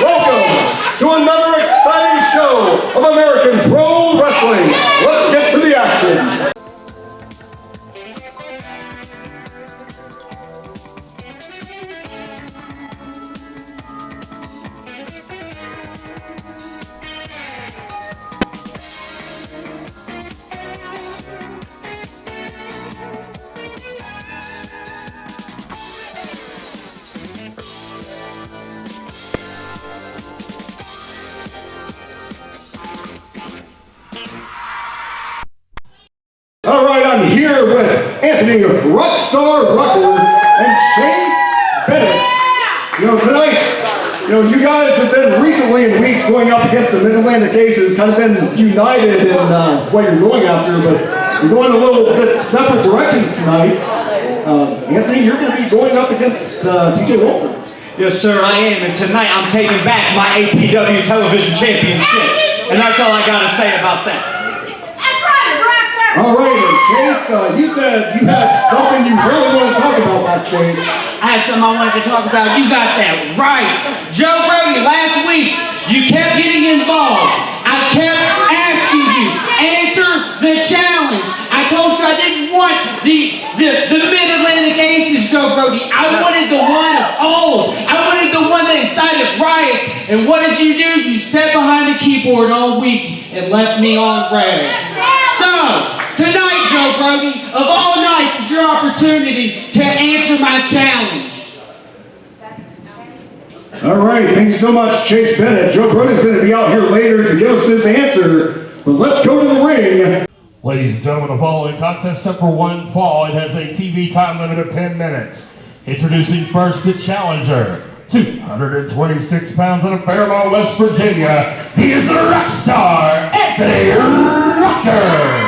Welcome to another exciting show of American Pro Wrestling. Let's get to the action. All right, I'm here with Anthony Rockstar Rucker and Chase Bennett. Tonight, you guys have been recently in weeks going up against the Mid-Atlantic Aces, kind of been united in what you're going after, but you're going a little bit separate directions tonight. Anthony, you're going to be going up against TJ Walker. Yes, sir, I am, and tonight I'm taking back my APW television championship, and that's all I got to say about that. All right, and Chase, you said you had something you really want to talk about backstage. I had something I wanted to talk about. You got that right. Joe Brody, last week, you kept getting involved. I kept asking you, answer the challenge. I told you I didn't want the Mid-Atlantic Aces, Joe Brody. I wanted the one of old. I wanted the one that incited riots. And what did you do? You sat behind the keyboard all week and left me on red. So, tonight, Joe Brody, of all nights, is your opportunity to answer my challenge. All right, thank you so much, Chase Bennett. Joe Brody's going to be out here later to give us this answer, but let's go to the ring. Ladies and gentlemen, the following contest set for one fall. It has a TV time limit of 10 minutes. Introducing first the challenger, 226 pounds out of Fairmont, West Virginia. He is the rock star, Anthony Rucker.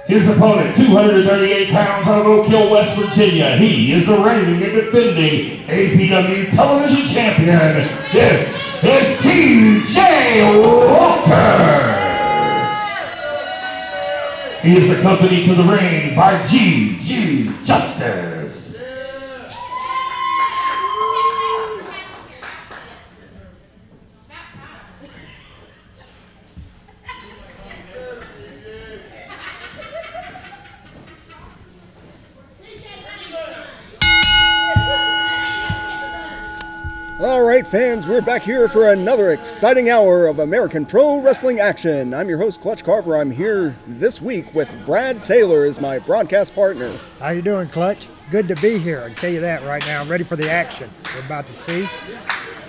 His opponent, 238 pounds out of Oak Hill, West Virginia. He is the reigning and defending APW television champion. This is TJ Walker. He is accompanied to the ring by G.G. Justice. All right, fans, we're back here for another exciting hour of American Pro Wrestling action. I'm your host, Clutch Carver. I'm here this week with Brad Taylor as my broadcast partner. How you doing, Clutch? Good to be here. I can tell you that right now. I'm ready for the action we're about to see.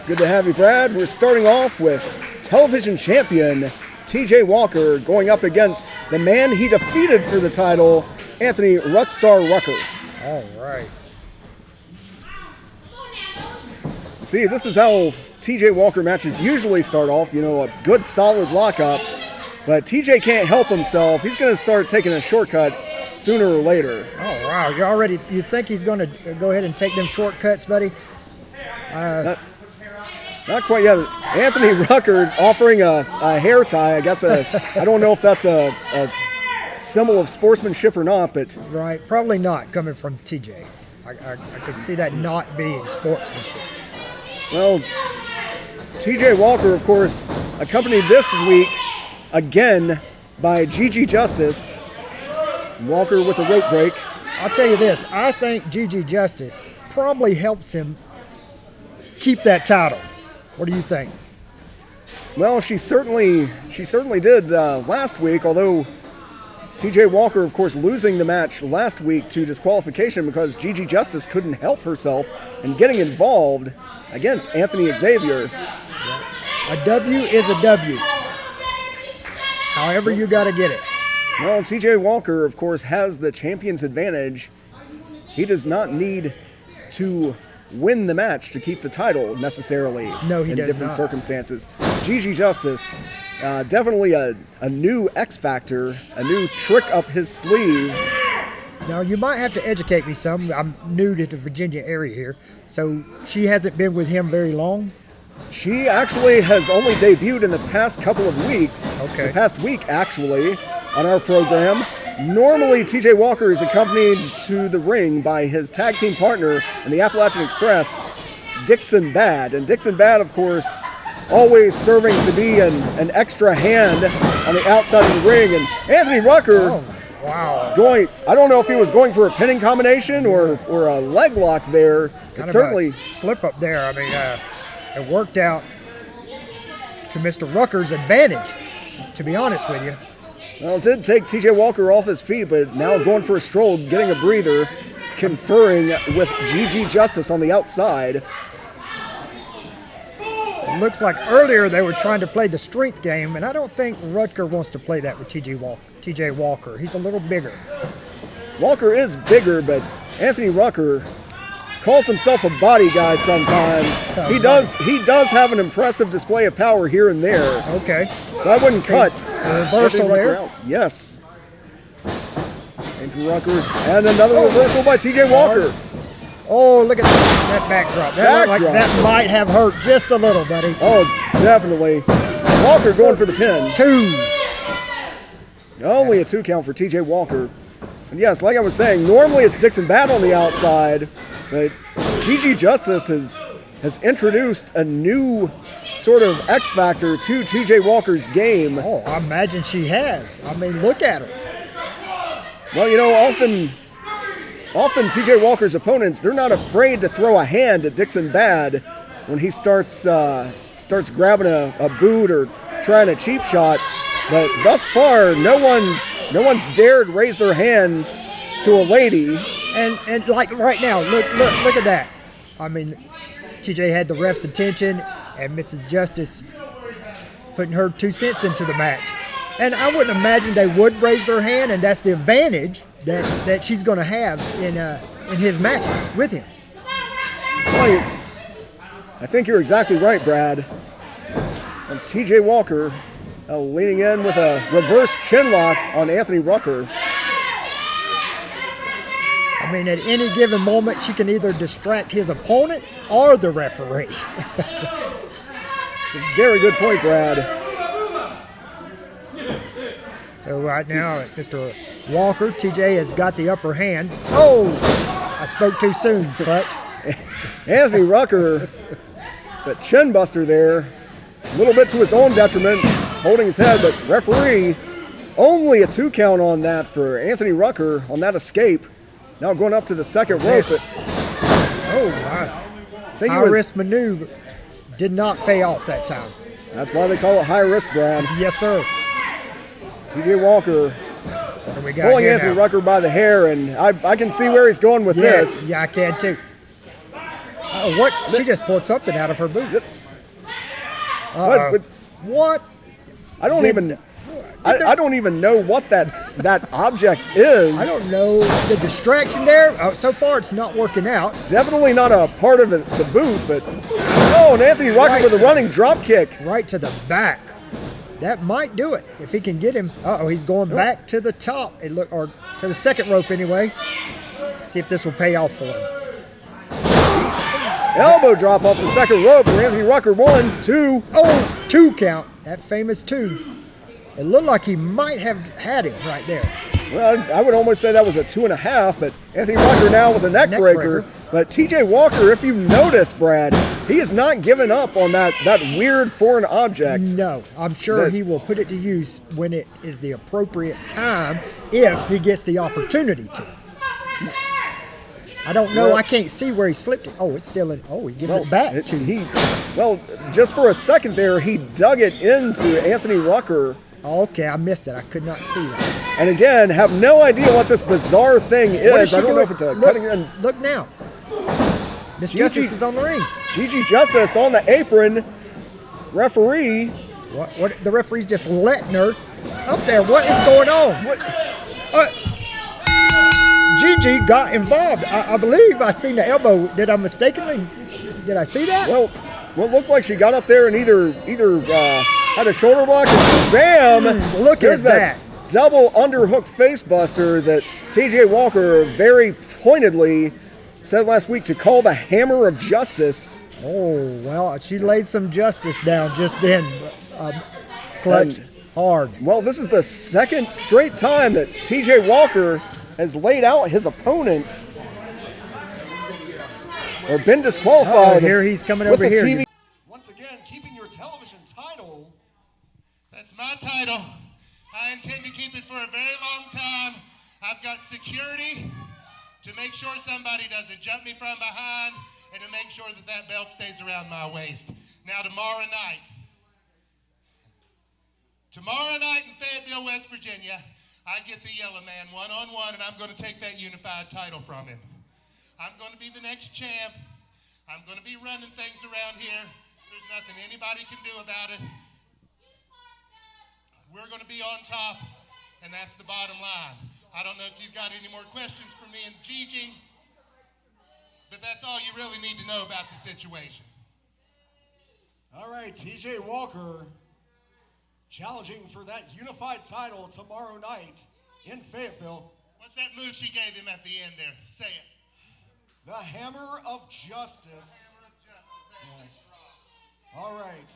Good to have you, Brad. We're starting off with television champion TJ Walker going up against the man he defeated for the title, Anthony Rockstar Rucker. All right. See, this is how TJ Walker matches usually start off, a good solid lockup, but TJ can't help himself. He's going to start taking a shortcut sooner or later. Oh, wow. You think he's going to go ahead and take them shortcuts, buddy? Not quite yet. Anthony Rucker offering a hair tie. I guess I don't know if that's a symbol of sportsmanship or not, but... Right, probably not coming from TJ. I could see that not being sportsmanship. Well, TJ Walker, of course, accompanied this week again by G.G. Justice. Walker with a rope break. I'll tell you this, I think G.G. Justice probably helps him keep that title. What do you think? Well, she certainly did last week, although TJ Walker, of course, losing the match last week to disqualification because G.G. Justice couldn't help herself and getting involved against Anthony Xavier. A W is a W. However you got to get it. Well, TJ Walker, of course, has the champion's advantage. He does not need to win the match to keep the title necessarily. No, he in does different not. circumstances. G.G. Justice, definitely a new X factor, a new trick up his sleeve. Now, you might have to educate me some. I'm new to the Virginia area here. So she hasn't been with him very long? She actually has only debuted in the past couple of weeks. Okay. The past week, actually, on our program. Normally, TJ Walker is accompanied to the ring by his tag team partner in the Appalachian Express, Dixon Bad. And Dixon Bad, of course, always serving to be an extra hand on the outside of the ring. And Anthony Rucker going, I don't know if he was going for a pinning combination or a leg lock there. Kind It certainly of a slip up there. I mean, it worked out to Mr. Rucker's advantage, to be honest with you. Well, it did take TJ Walker off his feet, but now going for a stroll, getting a breather, conferring with GG Justice on the outside. It looks like earlier they were trying to play the strength game, and I don't think Rutger wants to play that with TJ Walker. He's a little bigger. Walker is bigger, but Anthony Rucker calls himself a body guy sometimes. He does have an impressive display of power here and there. Okay. So I wouldn't cut Reversal Rucker there. out. Yes. Anthony Rucker and another reversal by TJ Walker. Oh, look at that backdrop. That looked like that might have hurt just a little, buddy. Oh, definitely. Walker going for the pin. 2. Only a 2 count for TJ Walker. And yes, like I was saying, normally it's Dixon Bad on the outside, but GG Justice has introduced a new sort of X factor to TJ Walker's game. Oh, I imagine she has. I mean, look at her. Well, you know, often TJ Walker's opponents, they're not afraid to throw a hand at Dixon Bad when he starts grabbing a boot or trying a cheap shot. But thus far, no one's dared raise their hand to a lady. And like right now, look at that. I mean, TJ had the ref's attention, and Mrs. Justice putting her 2 cents into the match. And I wouldn't imagine they would raise their hand, and that's the advantage that she's going to have in his matches with him. Well, I think you're exactly right, Brad. And TJ Walker leaning in with a reverse chin lock on Anthony Rucker. I mean, at any given moment, she can either distract his opponents or the referee. It's a very good point, Brad. So right now, Mr. Walker, TJ has got the upper hand. Oh, I spoke too soon, Clutch. Anthony Rucker, the chin buster there, a little bit to his own detriment, holding his head, but referee, only a 2 count on that for Anthony Rucker on that escape. Now going up to the second rope. Oh, my. High-risk maneuver did not pay off that time. That's why they call it high risk, Brad. Yes, sir. TJ Walker pulling Anthony Rucker by the hair, and I can see where he's going with this. Yeah, I can too. What? She just pulled something out of her boot. What? I don't even know what that object is. I don't know the distraction there. So far, it's not working out. Definitely not a part of the boot, but and Anthony Rucker with a running drop kick right to the back. That might do it if he can get him. He's going back to the top. Or to the second rope anyway. See if this will pay off for him. Elbow drop off the second rope for Anthony Rucker. 1, 2. Oh, 2 count. That famous 2. It looked like he might have had him right there. Well, I would almost say that was a 2.5, but Anthony Rucker now with a neck breaker. But TJ Walker, if you notice, Brad, he has not given up on that weird foreign object. No, I'm sure he will put it to use when it is the appropriate time if he gets the opportunity to. I don't know. I can't see where he slipped it. Oh, it's still in. Oh, he gives it back. Just for a second there, he dug it into Anthony Rucker. Okay, I missed it. I could not see that. And again, have no idea what this bizarre thing is. I don't know if it's a cutting. Look now. Miss Justice is on the ring. GG Justice on the apron. Referee. What? The referee's just letting her up there. What is going on? Gigi got involved. I believe I seen the elbow. Did I see that? Well, it looked like she got up there and either had a shoulder block and bam! Look at that. Double underhook facebuster that TJ Walker very pointedly said last week to call the hammer of justice. Oh, well, she laid some justice down just then, Clutch. hard. Well, this is the second straight time that TJ Walker has laid out his opponent or been disqualified. Here he's coming with over the here. TV. Once again, keeping your television title. That's my title. I intend to keep it for a very long time. I've got security to make sure somebody doesn't jump me from behind and to make sure that that belt stays around my waist. Now tomorrow night in Fayetteville, West Virginia, I get the Yellow Man one-on-one, and I'm going to take that unified title from him. I'm going to be the next champ. I'm going to be running things around here. There's nothing anybody can do about it. We're going to be on top, and that's the bottom line. I don't know if you've got any more questions for me and Gigi, but that's all you really need to know about the situation. All right, TJ Walker challenging for that unified title tomorrow night in Fayetteville. What's that move she gave him at the end there? Say it. The Hammer of Justice. Yes. All right.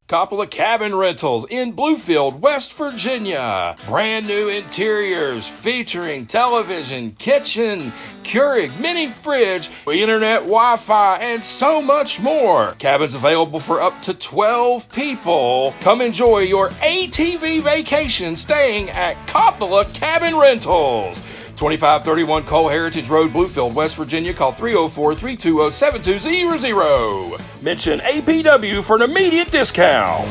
Coppola Cabin Rentals in Bluefield, West Virginia. Brand new interiors featuring television, kitchen, Keurig mini fridge, internet, Wi-Fi, and so much more. Cabins available for up to 12 people. Come enjoy your ATV vacation staying at Coppola Cabin Rentals. 2531 Cole Heritage Road, Bluefield, West Virginia. Call 304-320-7200. Mention APW for an immediate discount.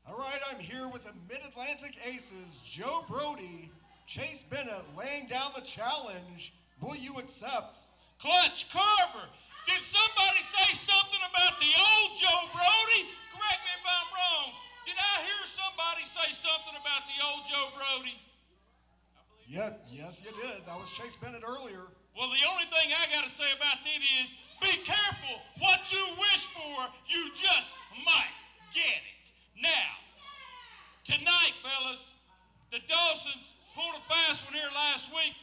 All right, I'm here with the Mid-Atlantic Aces, Joe Brody, Chase Bennett laying down the challenge. Will you accept? Clutch Carver, did somebody say something about the old Joe Brody? Correct me if I'm wrong. Did I hear somebody say something about the old Joe Brody? Yeah, yes, you did. That was Chase Bennett earlier. Well, the only thing I got to say about it is be careful what you wish for. You just might get it. Now, tonight, fellas, the Dawsons pulled a fast one here last week.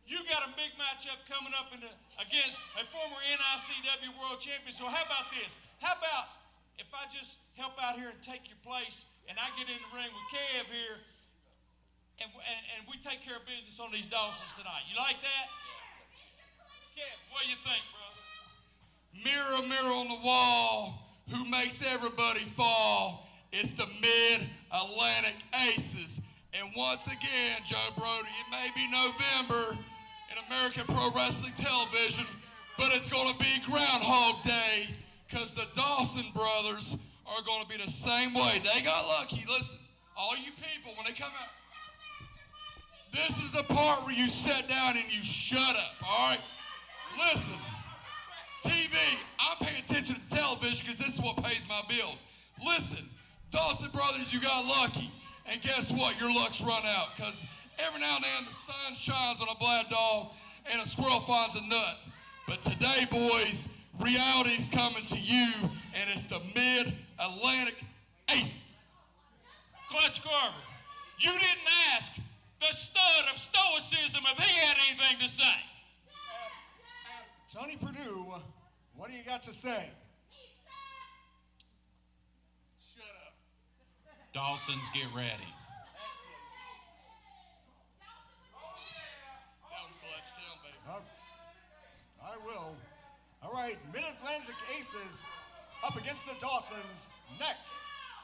You got a big matchup coming up against a former NICW World Champion. So how about this? How about if I just help out here and take your place and I get in the ring with Kev here and we take care of business on these Dawsons tonight. You like that? Kev, what do you think, brother? Mirror, mirror on the wall, who makes everybody fall? It's the Mid-Atlantic Aces. And once again, Joe Brody, it may be November in American Pro Wrestling Television, but it's going to be Groundhog Day because the Dawson brothers are going to be the same way. They got lucky. Listen, all you people, when they come out, this is the part where you sit down and you shut up, all right? Listen, TV, I'm paying attention to television because this is what pays my bills. Listen, Dawson brothers, you got lucky. And guess what? Your luck's run out because every now and then the sun shines on a black dog and a squirrel finds a nut. But today, boys, reality's coming to you, and it's the Mid-Atlantic Aces. Clutch Carver, you didn't ask the stud of stoicism if he had anything to say. Tony Perdue, what do you got to say? Shut up. Dawsons, get ready. Tell him, Clutch, tell him, baby. I will. All right, Mid-Atlantic Aces up against the Dawsons next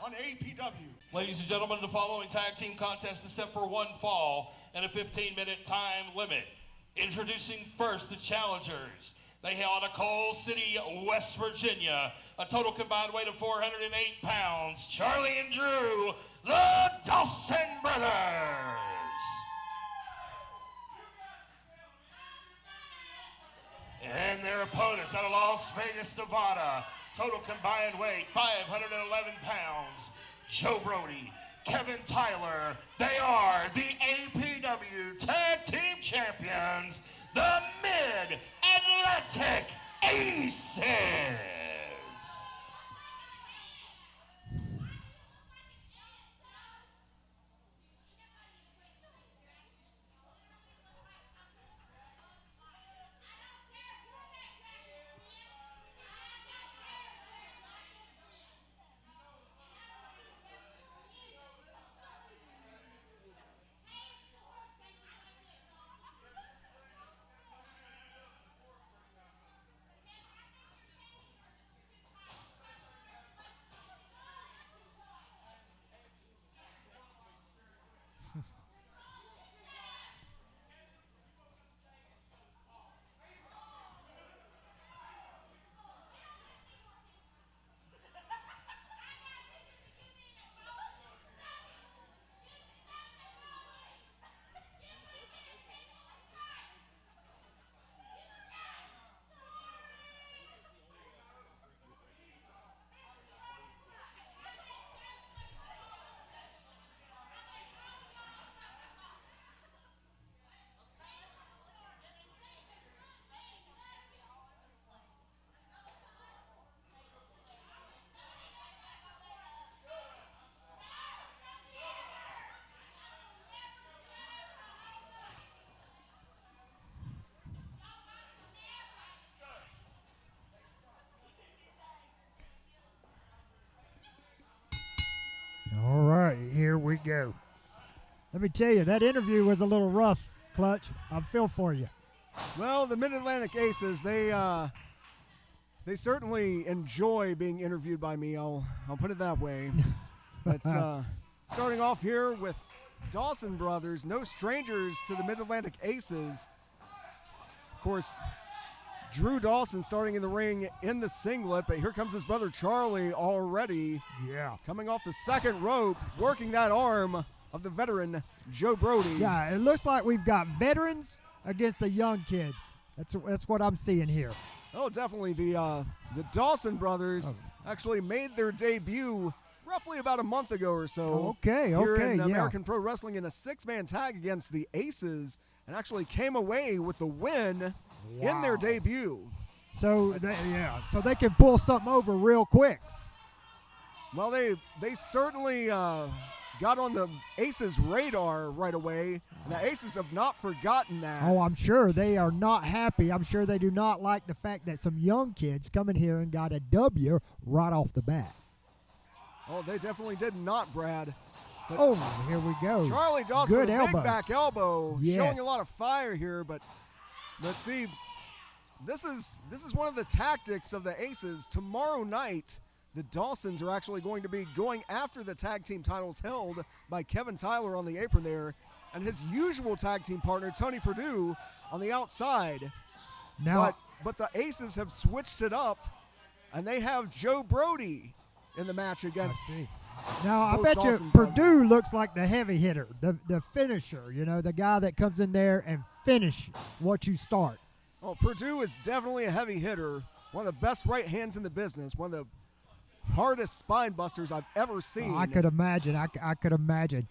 on APW. Ladies and gentlemen, the following tag team contest is set for one fall and a 15-minute time limit. Introducing first the challengers. They hail out of Coal City, West Virginia. A total combined weight of 408 pounds. Charlie and Drew, the Dawson Brothers. And their opponents out of Las Vegas, Nevada. Total combined weight, 511 pounds. Joe Brody, Kevin Tyler. They are the APW Tag Team Champions, the Mid-Atlantic Aces. go. Let me tell you, that interview was a little rough, Clutch. I feel for you. Well, the Mid-Atlantic Aces, they certainly enjoy being interviewed by me. I'll put it that way. But starting off here with Dawson brothers, no strangers to the Mid-Atlantic Aces. Of course, Drew Dawson starting in the ring in the singlet, but here comes his brother Charlie already. Yeah. Coming off the second rope, working that arm of the veteran Joe Brody. Yeah, it looks like we've got veterans against the young kids. That's what I'm seeing here. Oh, definitely. The Dawson brothers actually made their debut roughly about a month ago or so. Here in American Pro Wrestling in a 6-man tag against the Aces, and actually came away with the win in their debut. So they can pull something over real quick. Well, they certainly got on the Aces' radar right away, and the Aces have not forgotten that. Oh, I'm sure they are not happy. I'm sure they do not like the fact that some young kids come in here and got a W right off the bat. Oh, they definitely did not, Brad. But here we go. Charlie Dawson with a elbow. big back elbow, Yes. showing a lot of fire here. But let's see, this is one of the tactics of the Aces. Tomorrow night, the Dawsons are actually going to be going after the tag team titles held by Kevin Tyler on the apron there, and his usual tag team partner Tony Perdue on the outside. Now, but the Aces have switched it up, and they have Joe Brody in the match against. Now, I both bet you Dawson Perdue brothers. looks like the heavy hitter, the finisher, the guy that comes in there and finish what you start. Oh, Perdue is definitely a heavy hitter, one of the best right hands in the business, one of the hardest spine busters I've ever seen. I could imagine. I could imagine.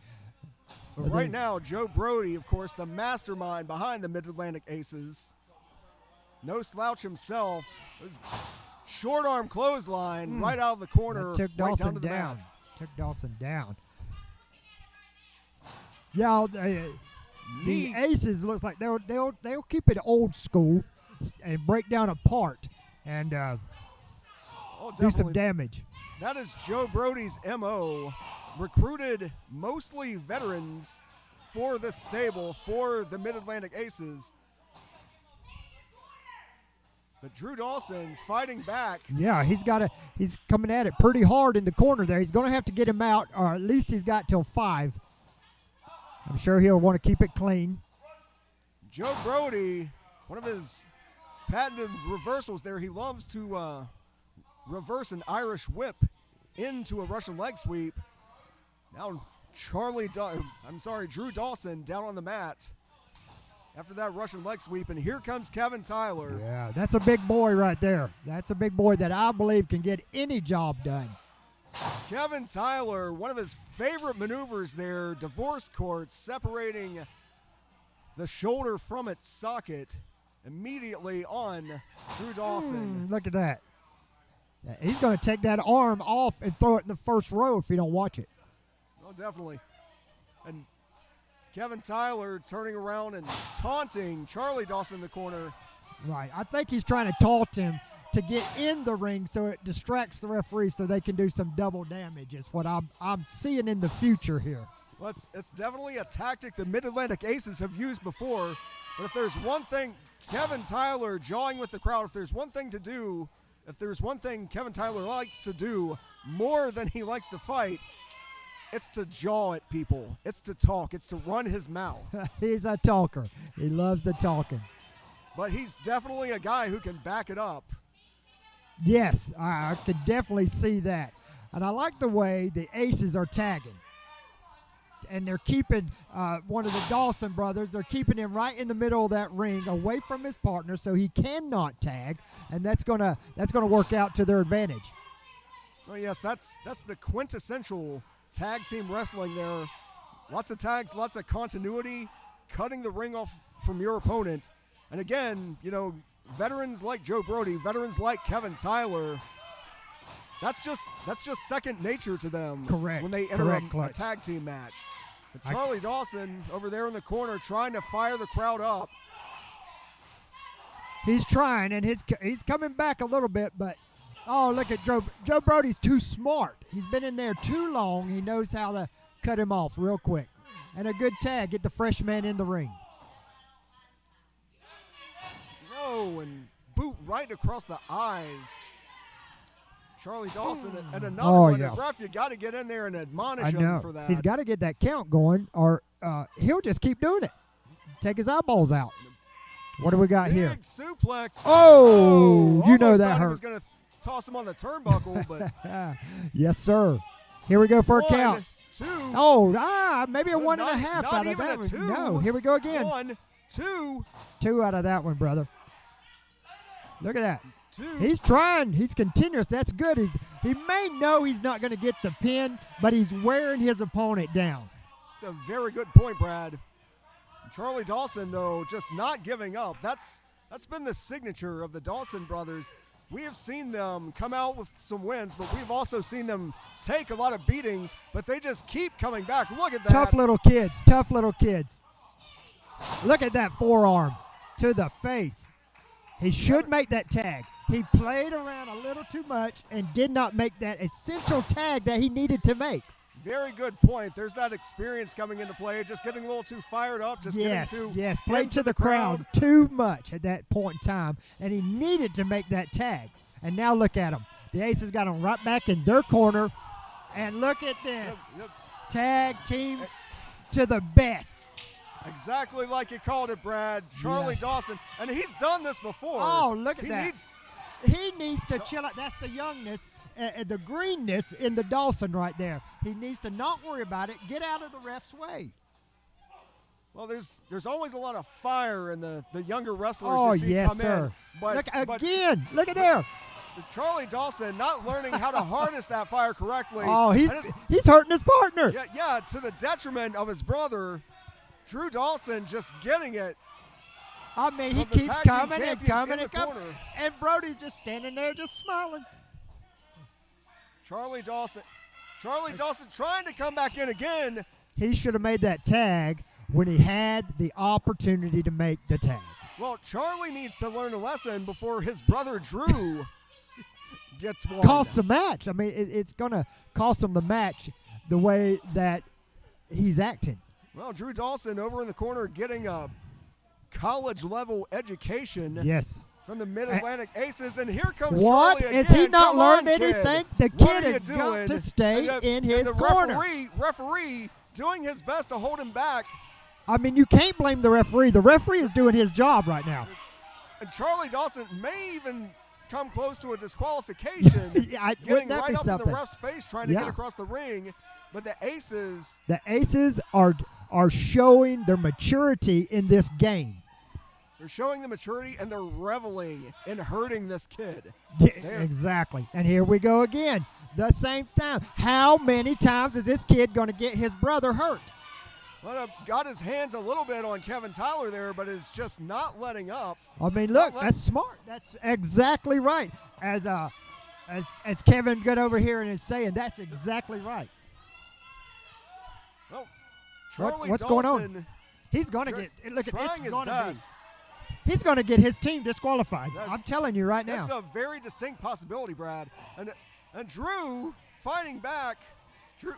But right now, Joe Brody, of course, the mastermind behind the Mid-Atlantic Aces. No slouch himself. His short arm clothesline right out of the corner, That took right Dawson down to the down. mat. Took Dawson down. Yeah, the Aces looks like they'll keep it old school and break down a part and do some damage. That is Joe Brody's MO. Recruited mostly veterans for this stable, for the Mid-Atlantic Aces. But Drew Dawson fighting back. Yeah, he's coming at it pretty hard in the corner there. He's going to have to get him out, or at least he's got till 5. I'm sure he'll want to keep it clean. Joe Brody, one of his patented reversals there, he loves to reverse an Irish whip into a Russian leg sweep. Now Drew Dawson down on the mat after that Russian leg sweep, and here comes Kevin Tyler. Yeah, that's a big boy right there. That's a big boy that I believe can get any job done. Kevin Tyler, one of his favorite maneuvers there, divorce court, separating the shoulder from its socket immediately on Drew Dawson. Look at that. He's going to take that arm off and throw it in the first row if he don't watch it. Oh, definitely. And Kevin Tyler turning around and taunting Charlie Dawson in the corner. Right. I think he's trying to taunt him to get in the ring so it distracts the referee so they can do some double damage. Is what I'm seeing in the future here. Well, it's definitely a tactic the Mid-Atlantic Aces have used before. But if there's one thing, Kevin Tyler jawing with the crowd, if there's one thing to do, if there's one thing Kevin Tyler likes to do more than he likes to fight, it's to jaw at people. It's to talk. It's to run his mouth. He's a talker. He loves the talking. But he's definitely a guy who can back it up. Yes, I could definitely see that. And I like the way the Aces are tagging. And they're keeping one of the Dawson brothers, they're keeping him right in the middle of that ring away from his partner so he cannot tag, and that's gonna work out to their advantage. Oh yes, that's the quintessential tag team wrestling there. Lots of tags, lots of continuity, cutting the ring off from your opponent. And again, veterans like Joe Brody, veterans like Kevin Tyler, that's just second nature to them. Correct. When they enter a Clutch. tag team match. But Charlie Dawson over there in the corner trying to fire the crowd up. He's trying, and he's coming back a little bit, but look at Joe. Joe Brody's too smart. He's been in there too long. He knows how cut him off real quick. And a good tag, get the fresh man in the ring. No, and boot right across the eyes. Charlie Dawson and another one. Yeah. Ref, you got to get in there and admonish I know. him for that. He's got to get that count going, or he'll just keep doing it. Take his eyeballs out. What do we got Big here? suplex. Oh, you know almost that thought he hurt. was going to toss him on the turnbuckle, but Yes, sir. Here we go for a count. 1, 2. Oh, maybe a Well, 1.5 not out of even that a one. 2. No, here we go again. 1, 2, 2 out of that one, brother. Look at that. 2. He's trying. He's continuous. That's good. He may know he's not going to get the pin, but he's wearing his opponent down. It's a very good point, Brad. Charlie Dawson, though, just not giving up. That's been the signature of the Dawson brothers. We have seen them come out with some wins, but we've also seen them take a lot of beatings, but they just keep coming back. Look at that. Tough little kids. Tough little kids. Look at that forearm to the face. He should make that tag. He played around a little too much and did not make that essential tag that he needed to make. Very good point. There's that experience coming into play, just getting a little too fired up, just Yes, getting too yes, played into to the crowd too much at that point in time, and he needed to make that tag. And now look at him. The Aces got him right back in their corner, and look at this. Yep. Tag team to the best. Exactly like you called it, Brad. Charlie Yes. Dawson, and he's done this before. Oh, look at he that. He needs to chill out. That's the youngness, the greenness in the Dawson right there. He needs to not worry about it. Get out of the ref's way. Well, there's always a lot of fire in the younger wrestlers Oh, you see yes, come sir. in. But, Look but again. Look at there. Charlie Dawson not learning how to harness that fire correctly. Oh, And he's hurting his partner. yeah, to the detriment of his brother, Drew Dawson just getting it. I mean, he Of the keeps tag team coming and champions coming in and the coming. corner. And Brody's just standing there just smiling. Charlie Dawson trying to come back in again. He should have made that tag when he had the opportunity to make the tag. Well, Charlie needs to learn a lesson before his brother Drew gets one. Cost the match. I mean, it's going to cost him the match the way that he's acting. Well, Drew Dawson over in the corner getting a college-level education Yes. from the Mid-Atlantic Aces, and here comes What? Charlie Has again. he not Come on, learned kid. anything? The What kid are you has got doing? to stay And in his the corner. Referee doing his best to hold him back, I mean, you can't blame the referee. The referee is doing his job right now. and Charlie Dawson may even come close to a disqualification, Wouldn't getting that right be up something? in the ref's face trying to Yeah. get across the ring, but the Aces, The Aces are showing their maturity in this game. they're showing the maturity, and they're reveling in hurting this kid. Yeah, exactly. And here we go again. The same time. How many times is this kid going to get his brother hurt? Well, got his hands a little bit on Kevin Tyler there, but is just not letting up. I mean, look, that's smart. That's exactly right. As Kevin got over here and is saying, that's exactly right. Well, Charlie What's Dawson going on? He's going to get. Look at trying it's his going to best. be. He's going to get his team disqualified. That- I'm telling you right That's now. a very distinct possibility, Brad. And Drew fighting back. Drew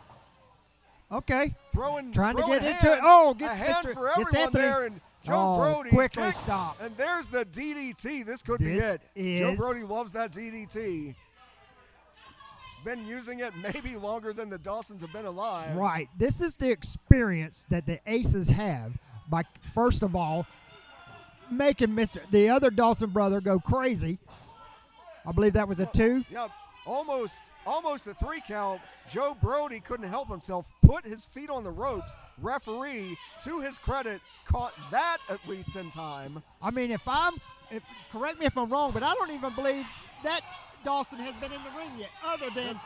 Okay. throwing Trying to throwing get into it. hands. Oh, a gets hand Mr. for gets everyone Anthony. there, and Joe Oh, Brody quickly kick, stop. And there's the DDT. This could be This it. Joe is- Brody loves that DDT. He's been using it maybe longer than the Dawsons have been alive. Right. This is the experience that the Aces have by, first of all, making the other Dawson brother go crazy. I believe that was a 2. Yeah, almost a 3 count. Joe Brody couldn't help himself. Put his feet on the ropes. Referee, to his credit, caught that at least in time. I mean, correct me if I'm wrong, but I don't even believe that Dawson has been in the ring yet, other than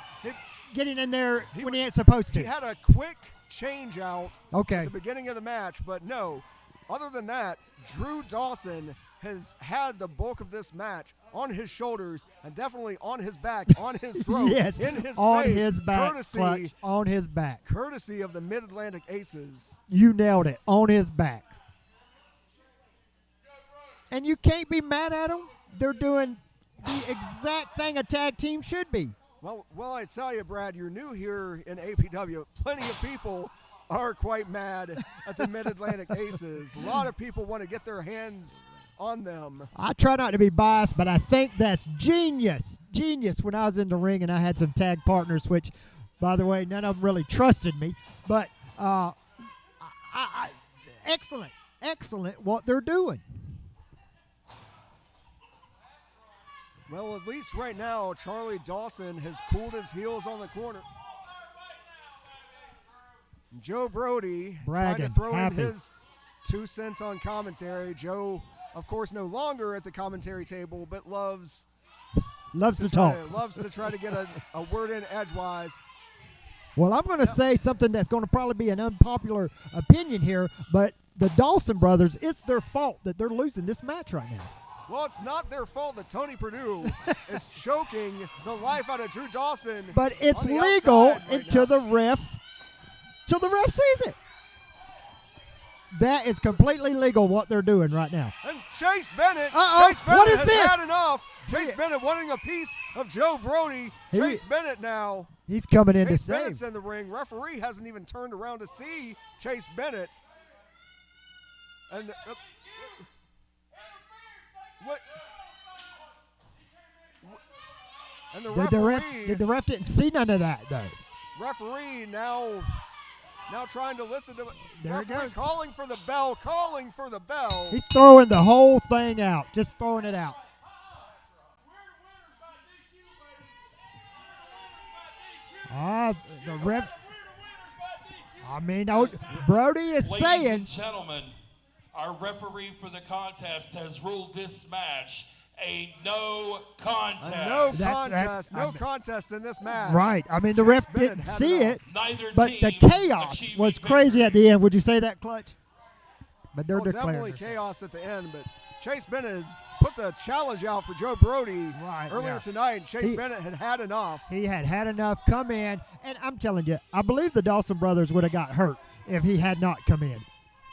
getting in there when he ain't supposed to. He had a quick change out Okay. at the beginning of the match, but no. Other than that, Drew Dawson has had the bulk of this match on his shoulders and definitely on his back, on his throat, Yes, in his on face, his back, Clutch, on his back. courtesy of the Mid-Atlantic Aces. You nailed it, on his back. And you can't be mad at them. They're doing the exact thing a tag team should be. Well, I tell you, Brad, you're new here in APW. Plenty of people are quite mad at the Mid-Atlantic Aces. A lot of people want to get their hands on them. I try not to be biased, but I think that's genius. Genius when I was in the ring and I had some tag partners, which, by the way, none of them really trusted me. But excellent what they're doing. Well, at least right now, Charlie Dawson has cooled his heels on the corner. Joe Brody trying to throw in his 2 cents on commentary. Joe, of course, no longer at the commentary table, but loves to talk. Loves to try to get a word in edgewise. Well, I'm going to say something that's going to probably be an unpopular opinion here, but the Dawson brothers, it's their fault that they're losing this match right now. Well, it's not their fault that Tony Purdue is choking the life out of Drew Dawson. But it's legal until the ref sees it. That is completely legal what they're doing right now. And Chase Bennett. Chase Bennett what is has this? Had enough. Chase Bennett wanting a piece of Joe Brody. Chase Bennett now. He's coming in to Chase save. Bennett's in the ring. Referee hasn't even turned around to see Chase Bennett. And what? And the referee. The ref didn't see none of that though. Referee now trying to listen to there referee it goes. calling for the bell. He's throwing the whole thing out, just throwing it out. The ref. I mean, Brody is saying. Ladies and gentlemen, our referee for the contest has ruled this match a no contest. No contest in this match. Right. I mean, the ref didn't see it, Neither but the chaos was crazy at the end. Would you say that, Clutch? But they're declaring definitely chaos at the end, but Chase Bennett put the challenge out for Joe Brody earlier tonight. Chase Bennett had enough. He had enough come in, and I'm telling you, I believe the Dawson brothers would have got hurt if he had not come in.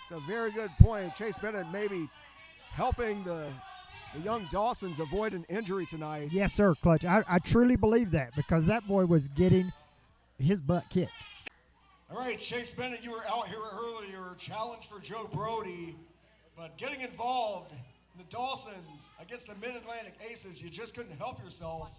It's a very good point. Chase Bennett maybe helping the young Dawsons avoid an injury tonight. Yes, sir, Clutch. I truly believe that because that boy was getting his butt kicked. All right, Chase Bennett, you were out here earlier, challenge for Joe Brody, but getting involved in the Dawsons against the Mid-Atlantic Aces, you just couldn't help yourself.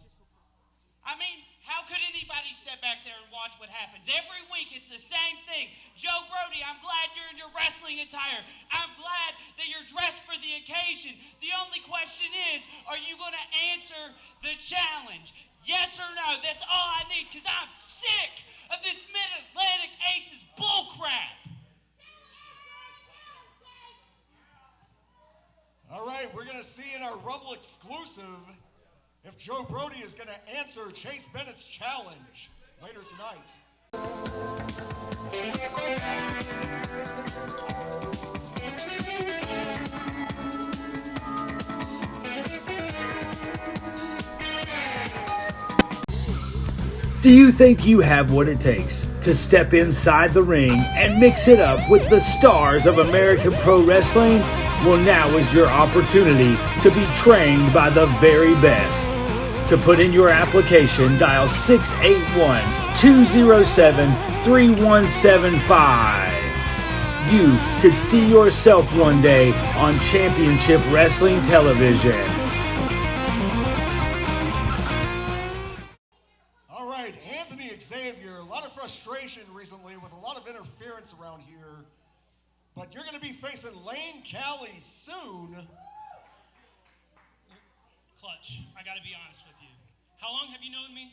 I mean, how could anybody sit back there and watch what happens? Every week it's the same thing. Joe Brody, I'm glad you're in your wrestling attire. I'm glad that you're dressed for the occasion. The only question is, are you going to answer the challenge? Yes or no? That's all I need because I'm sick of this Mid-Atlantic Aces bullcrap. All right, we're going to see in our Rumble exclusive if Joe Brody is going to answer Chase Bennett's challenge later tonight. Do you think you have what it takes to step inside the ring and mix it up with the stars of American Pro Wrestling? Well, now is your opportunity to be trained by the very best. To put in your application, dial 681-207-3175. You could see yourself one day on Championship Wrestling Television. All right, Anthony Xavier, a lot of frustration recently with a lot of interference around here. But you're going to be facing Lane Cali soon. Clutch, I got to be honest with you. How long have you known me?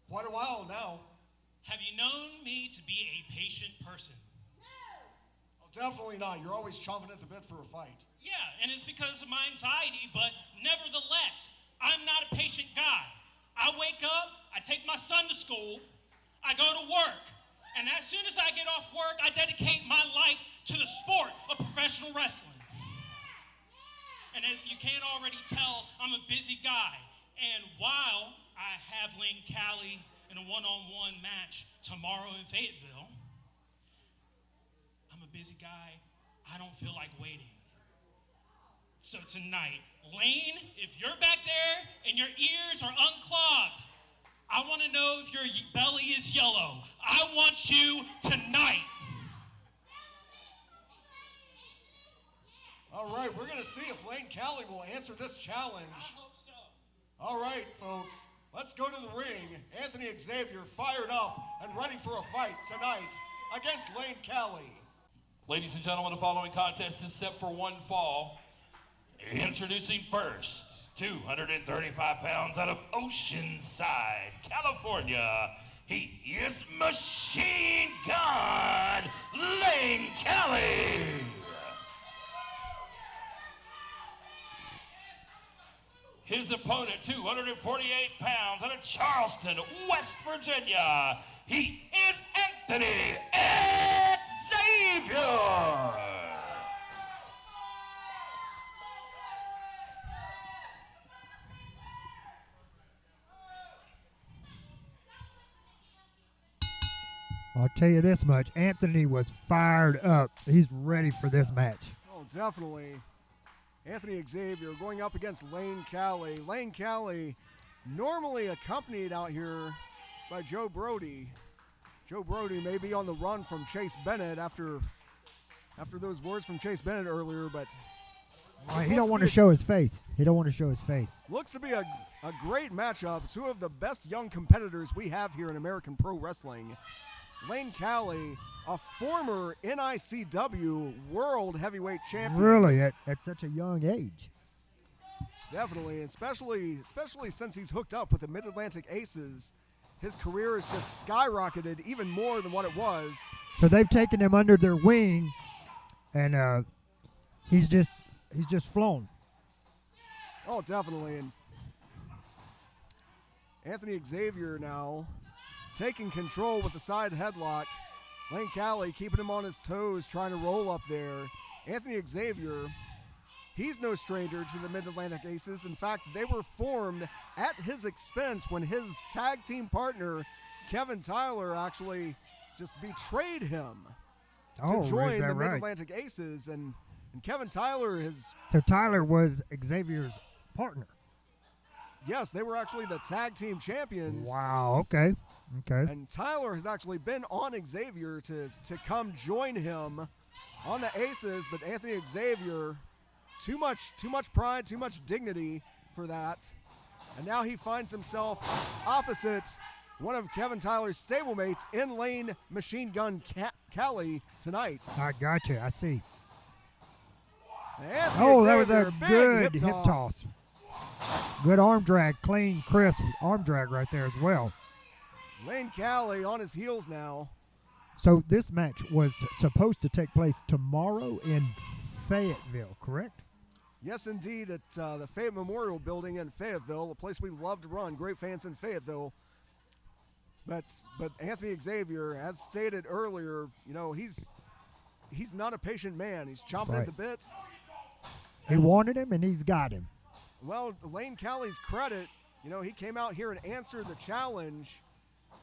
Quite a while now. Have you known me to be a patient person? Oh, definitely not. You're always chomping at the bit for a fight. Yeah, and it's because of my anxiety, but nevertheless, I'm not a patient guy. I wake up, I take my son to school, I go to work, and as soon as I get off work, I dedicate my life to the sport of professional wrestling. And if you can't already tell, I'm a busy guy. And while I have Lane Cali in a one-on-one match tomorrow in Fayetteville, I'm a busy guy. I don't feel like waiting. So tonight, Lane, if you're back there and your ears are unclogged, I know if your belly is yellow. I want you tonight. All right, we're going to see if Lane Callie will answer this challenge. I hope so. All right, folks, let's go to the ring. Anthony Xavier fired up and ready for a fight tonight against Lane Callie. Ladies and gentlemen, the following contest is set for one fall. Introducing first, 235 pounds out of Oceanside, California. He is Machine Gun Lane Callie. His opponent, 248 pounds out of Charleston, West Virginia. He is Anthony Xavier. I'll tell you this much. Anthony was fired up. He's ready for this match. Oh, definitely. Anthony Xavier going up against Lane Callie. Lane Callie normally accompanied out here by Joe Brody. Joe Brody may be on the run from Chase Bennett after those words from Chase Bennett earlier, but he don't want to show his face. He don't want to show his face. Looks to be a great matchup. Two of the best young competitors we have here in American Pro Wrestling. Lane Callie, a former NICW World Heavyweight Champion. Really, at such a young age. Definitely, especially since he's hooked up with the Mid-Atlantic Aces. His career has just skyrocketed even more than what it was. So they've taken him under their wing, and he's just flown. Oh, definitely. And Anthony Xavier now taking control with the side headlock. Lane Callie keeping him on his toes, trying to roll up there. Anthony Xavier, he's no stranger to the Mid-Atlantic Aces. In fact, they were formed at his expense when his tag team partner, Kevin Tyler, actually just betrayed him to join the Mid-Atlantic Aces. And Kevin Tyler has... So Tyler was Xavier's partner. Yes, they were actually the tag team champions. Wow, okay. And Tyler has actually been on Xavier to come join him on the Aces, but Anthony Xavier, too much pride, too much dignity for that. And now he finds himself opposite one of Kevin Tyler's stablemates in Lane Machine Gun Callie tonight. I got you. I see. Anthony that Xavier, was a good hip toss. Good arm drag, clean, crisp arm drag right there as well. Lane Callie on his heels now. So this match was supposed to take place tomorrow in Fayetteville, correct? Yes, indeed, at the Fayette Memorial Building in Fayetteville, a place we love to run. Great fans in Fayetteville. But Anthony Xavier, as stated earlier, he's not a patient man. He's chomping at the bit. He wanted him, and he's got him. Well, Lane Callie's credit, he came out here and answered the challenge.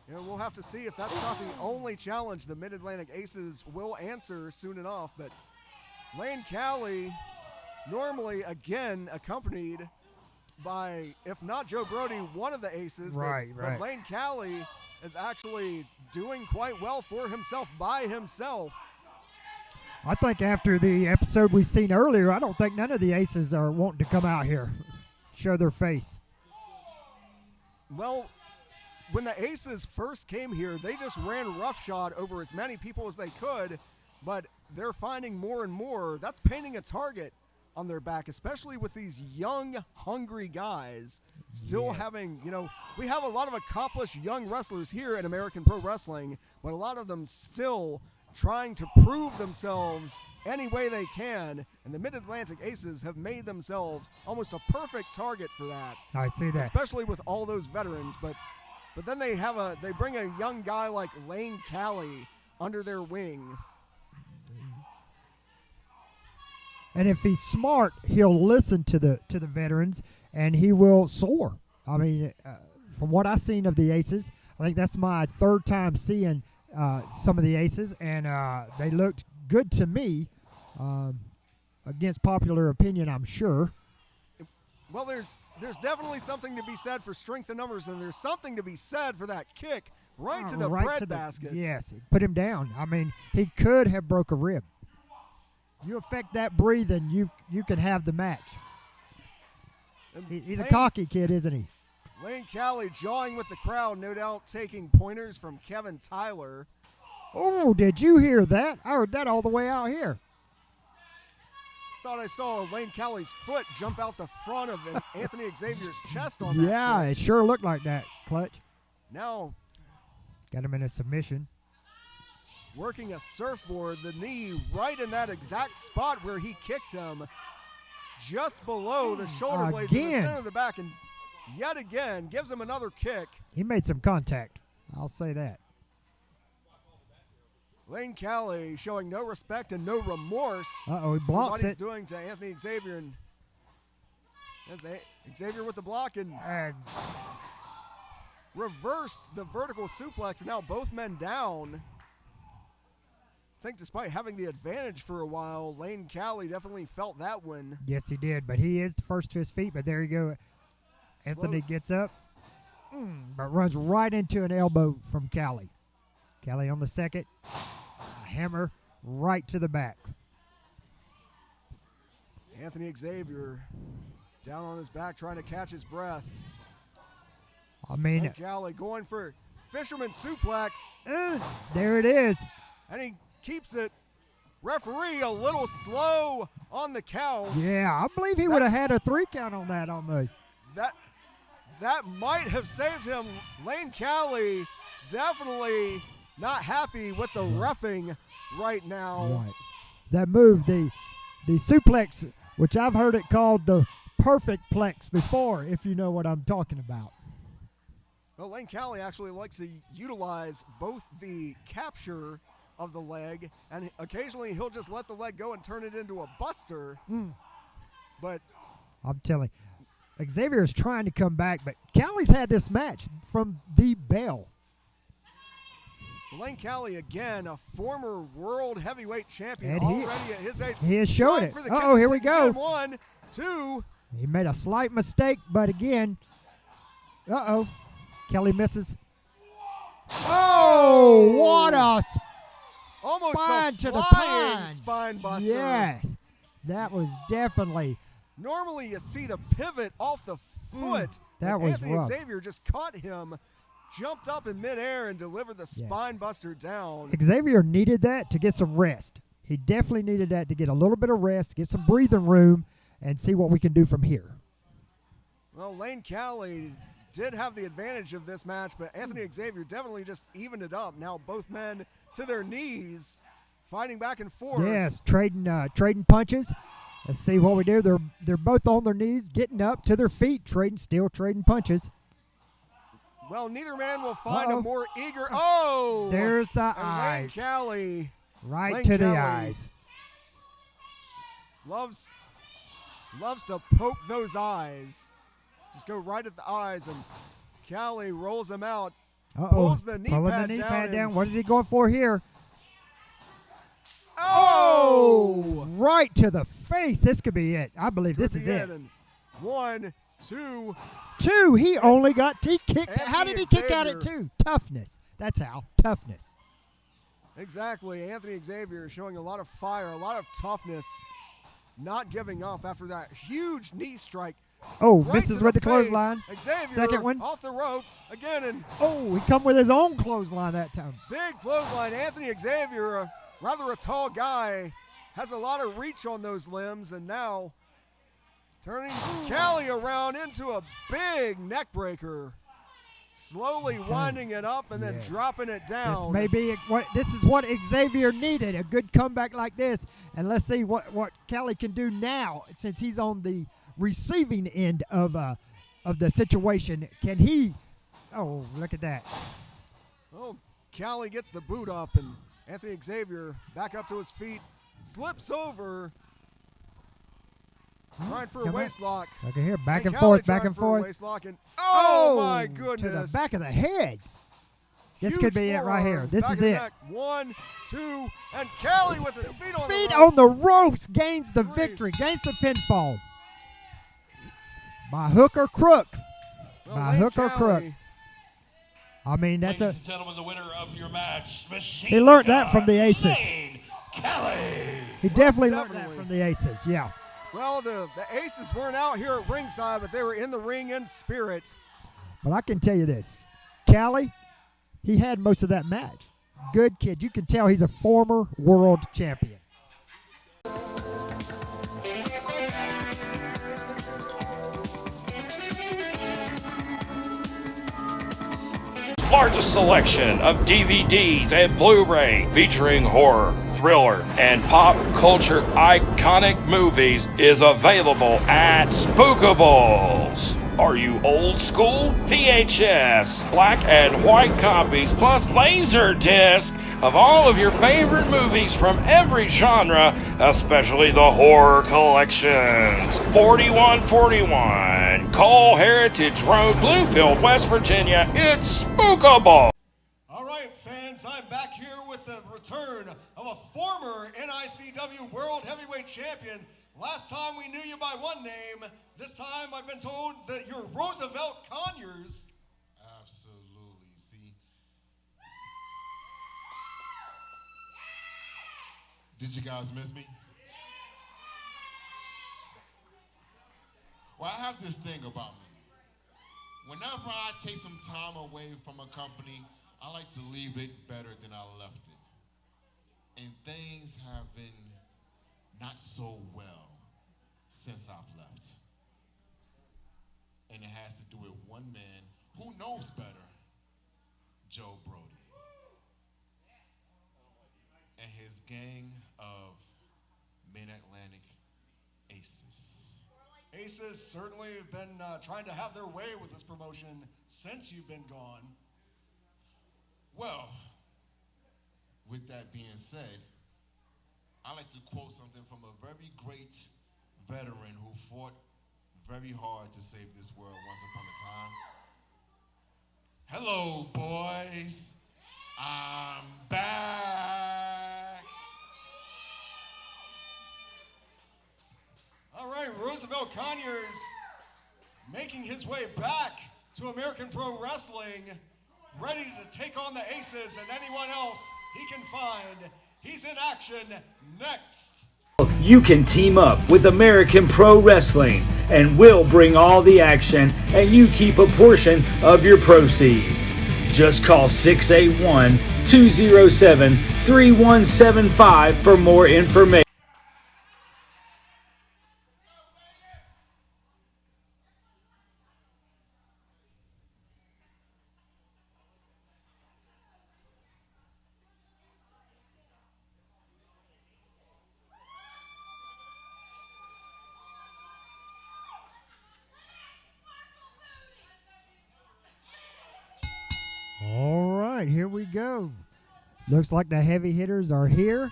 We'll have to see if that's not the only challenge the Mid-Atlantic Aces will answer soon enough. But Lane Callie, normally, again, accompanied by, if not Joe Brody, one of the Aces. Right. But Lane Callie is actually doing quite well for himself by himself. I think after the episode we've seen earlier, I don't think none of the Aces are wanting to come out here, show their face. Well, when the Aces first came here, they just ran roughshod over as many people as they could, but they're finding more and more that's painting a target on their back, especially with these young, hungry guys still having, we have a lot of accomplished young wrestlers here at American Pro Wrestling, but a lot of them still trying to prove themselves any way they can, and the Mid-Atlantic Aces have made themselves almost a perfect target for that. I see that. Especially with all those veterans, but then they bring a young guy like Lane Callie under their wing. And if he's smart, he'll listen to the veterans, and he will soar. I mean, from what I've seen of the Aces, I think that's my third time seeing some of the Aces, and they looked good to me, against popular opinion, I'm sure. Well, there's definitely something to be said for strength in numbers, and there's something to be said for that kick right to the breadbasket. Yes, put him down. I mean, he could have broke a rib. You affect that breathing, you can have the match. He's a cocky kid, isn't he? Lane Cali jawing with the crowd, no doubt taking pointers from Kevin Tyler. Oh, did you hear that? I heard that all the way out here. Thought I saw Lane Cali's foot jump out the front of Anthony Xavier's chest on that. Yeah, kick. it sure looked like that, Clutch. Now, got him in a submission. working a surfboard, the knee right in that exact spot where he kicked him, just below the shoulder blades in the center of the back, and yet again gives him another kick. He made some contact, I'll say that. Lane Cali showing no respect and no remorse He for blocks what he's it. doing to Anthony Xavier. And there's Xavier with the block and reversed the vertical suplex, and now both men down. I think despite having the advantage for a while, Lane Cali definitely felt that one. Yes, he did, but he is first to his feet, but there you go. Anthony gets up, but runs right into an elbow from Cali. Cali on the second, a hammer right to the back. Anthony Xavier down on his back trying to catch his breath. I mean, Lane Cali going for fisherman suplex. There it is. And he keeps it. Referee a little slow on the count. Yeah, I believe he would have had a 3 count on that almost. That might have saved him. Lane Cali definitely not happy with the reffing right now. Right. That move, the suplex, which I've heard it called the perfect plex before, if you know what I'm talking about. Well, Lane Cali actually likes to utilize both the capture of the leg, and occasionally he'll just let the leg go and turn it into a buster. But I'm telling you, Xavier is trying to come back, but Cali's had this match from the bell. Lane Cali, again, a former world heavyweight champion, And already at his age. He has showed it. For the Uh-oh, here we kitchen go. again. 1, 2. He made a slight mistake, but again, Kelly misses. Oh, what a Almost spine a to the flying pine. spine buster. Yes, that was definitely. Normally you see the pivot off the foot. That but was Anthony rough. Xavier just caught him, jumped up in midair, and delivered the spine buster down. Xavier needed that to get some rest. He definitely needed that to get a little bit of rest, get some breathing room, and see what we can do from here. Well, Lane Cali did have the advantage of this match, but Anthony Xavier definitely just evened it up. Now both men to their knees, fighting back and forth. Yes, trading punches. Let's see what we do. They're both on their knees, getting up to their feet, still trading punches. Well, neither man will find a more eager. Oh, there's the and eyes. Lane Cali, Right to the Cali eyes. Loves to poke those eyes. Just go right at the eyes, and Cali rolls him out. Pulls the knee Pulling pad the knee down. pad down. What is he going for here? Oh! Right to the face. This could be it. I believe this is it. And 1, 2. 2. He only got kicked. How did he kick out at Xavier. 2? Toughness. That's how. Toughness. Exactly. Anthony Xavier showing a lot of fire, a lot of toughness, not giving up after that huge knee strike. Oh, right misses to with the face. clothesline. Xavier Second one. off the ropes again, and Oh, he come with his own clothesline that time. big clothesline. Anthony Xavier, rather a tall guy, has a lot of reach on those limbs, and now turning Cali around into a big neck breaker. Slowly winding it up and then dropping it down. This is what Xavier needed, a good comeback like this. And let's see what Cali can do now since he's on the receiving end of the situation. Can he? Oh, look at that. Oh, Cali gets the boot up, and Anthony Xavier back up to his feet, slips over, trying for a waist lock. Look at here, back and Cali forth, back trying and for forth. a waist lock, and oh my To goodness! the back of the head. This Huge could be it right here. forearm, This back is of the it. neck. 1, 2, and Cali with his feet on Feet the on ropes. the ropes gains the 3. victory, gains the pinfall. By hook or crook. Well, By Lane hook or crook. Cali- I mean, that's Ladies and gentlemen, the winner of your match, Machine he learned that from Gun the Aces. Lane Kelly. He definitely learned definitely. that from the Aces, yeah. Well, the Aces weren't out here at ringside, but they were in the ring in spirit. But I can tell you this. Callie, he had most of that match. Good kid. You can tell he's a former world champion. Largest selection of DVDs and Blu-ray featuring horror, thriller, and pop culture iconic movies is available at Spookables. Are you old school? VHS, black and white copies, plus laser disc of all of your favorite movies from every genre, especially the horror collections. 4141 Cole Heritage Road, Bluefield, West Virginia. It's Spookable. All right, fans, I'm back here with the return of a former NICW World Heavyweight Champion. Last time we knew you by one name. This time I've been told that you're Roosevelt Conyers. Absolutely. See, did you guys miss me? Well, I have this thing about me. Whenever I take some time away from a company, I like to leave it better than I left it. And things have been not so well since I've left. And it has to do with one man who knows better, Joe Brody. And his gang of Mid-Atlantic Aces. Aces certainly have been trying to have their way with this promotion since you've been gone. Well, with that being said, I like to quote something from a very great veteran who fought very hard to save this world once upon a time. Hello, boys. I'm back. All right, Roosevelt Conyers making his way back to American Pro Wrestling, ready to take on the Aces and anyone else he can find. He's in action next. You can team up with American Pro Wrestling and we'll bring all the action and you keep a portion of your proceeds. Just call 681-207-3175 for more information. All right, here we go. Looks like the heavy hitters are here.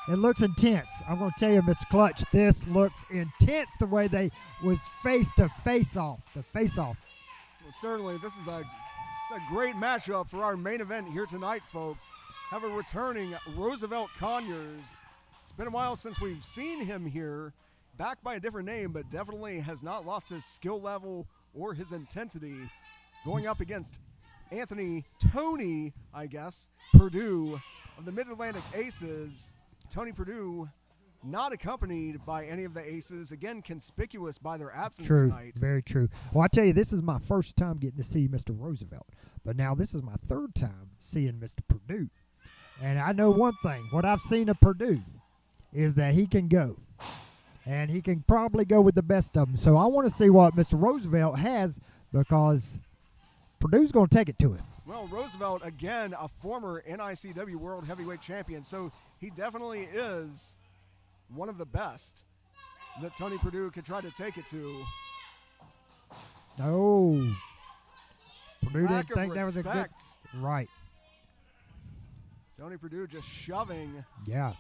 It looks intense. I'm going to tell you, Mr. Clutch, this looks intense the way they was face to face off. The face off. Well, certainly, this is a great matchup for our main event here tonight, folks. Have a returning Roosevelt Conyers. It's been a while since we've seen him here, back by a different name, but definitely has not lost his skill level or his intensity. Going up against Anthony Tony, I guess, Purdue of the Mid-Atlantic Aces. Tony Purdue not accompanied by any of the Aces. Again, conspicuous by their absence tonight. Very true. Well, I tell you, this is my first time getting to see Mr. Roosevelt. But now this is my third time seeing Mr. Purdue. And I know one thing. What I've seen of Purdue is that he can go. And he can probably go with the best of them. So I want to see what Mr. Roosevelt has, because Purdue's going to take it to him. Well, Roosevelt, again, a former NICW World Heavyweight Champion, so he definitely is one of the best that Tony Purdue could try to take it to. Oh. Purdue Lack didn't think of that was a good... respect. Right. Tony Purdue just shoving Yeah.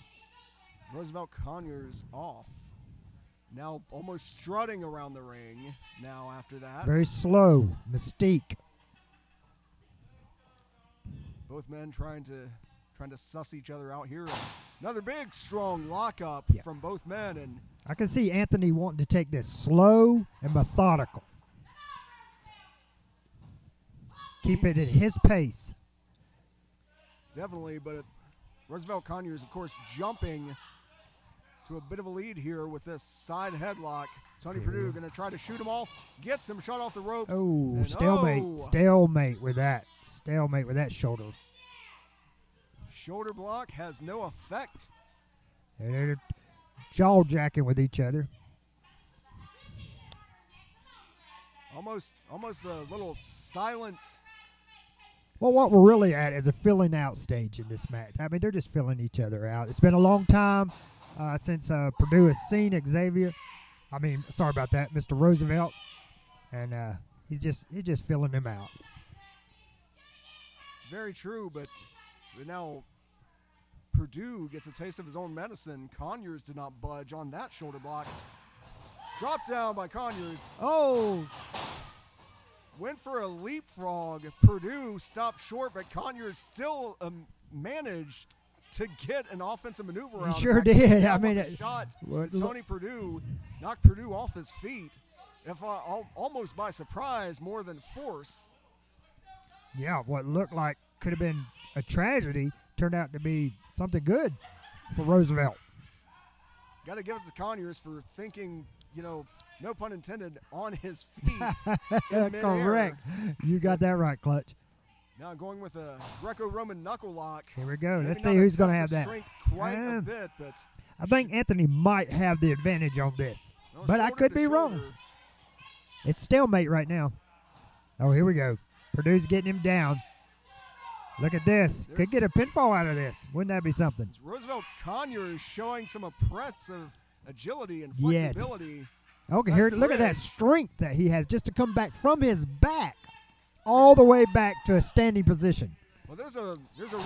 Roosevelt Conyers off. Now almost strutting around the ring now after that. Very slow. Mystique. Both men trying to suss each other out here. Another big, strong lockup Yeah. from both men, and I can see Anthony wanting to take this slow and methodical. Keep it at his pace. Definitely, but Roosevelt Conyers, of course, jumping to a bit of a lead here with this side headlock. Tony Perdue going to try to shoot him off, gets him shot off the ropes. Oh, stalemate. Stalemate with that. Stalemate with that shoulder. Shoulder block has no effect. They're jaw jacking with each other. Almost a little silent. Well, what we're really at is a filling out stage in this match. I mean, they're just filling each other out. It's been a long time since Perdue has seen Xavier. I mean, sorry about that, Mr. Roosevelt, and he's just filling him out. It's very true, but now Perdue gets a taste of his own medicine. Conyers did not budge on that shoulder block. Dropped down by Conyers. Oh! Went for a leapfrog. Perdue stopped short, but Conyers still managed to get an offensive maneuver out. He sure did. I mean, a shot to Tony Perdue, knocked Perdue off his feet, almost by surprise more than force. Yeah, what looked like could have been a tragedy turned out to be something good for Roosevelt. Got to give it to Conyers for thinking, no pun intended, on his feet. Correct. You got that right, Clutch. Now going with a Greco-Roman knuckle lock. Here we go. Let's see who's going to have that. Quite a bit, but I think Anthony might have the advantage on this, but I could be wrong. It's stalemate right now. Oh, here we go. Perdue's getting him down. Look at this. Could get a pinfall out of this. Wouldn't that be something? Roosevelt Conyers showing some impressive agility and flexibility. Yes. Okay, here, look at that strength that he has just to come back from his back all the way back to a standing position. Well, there's a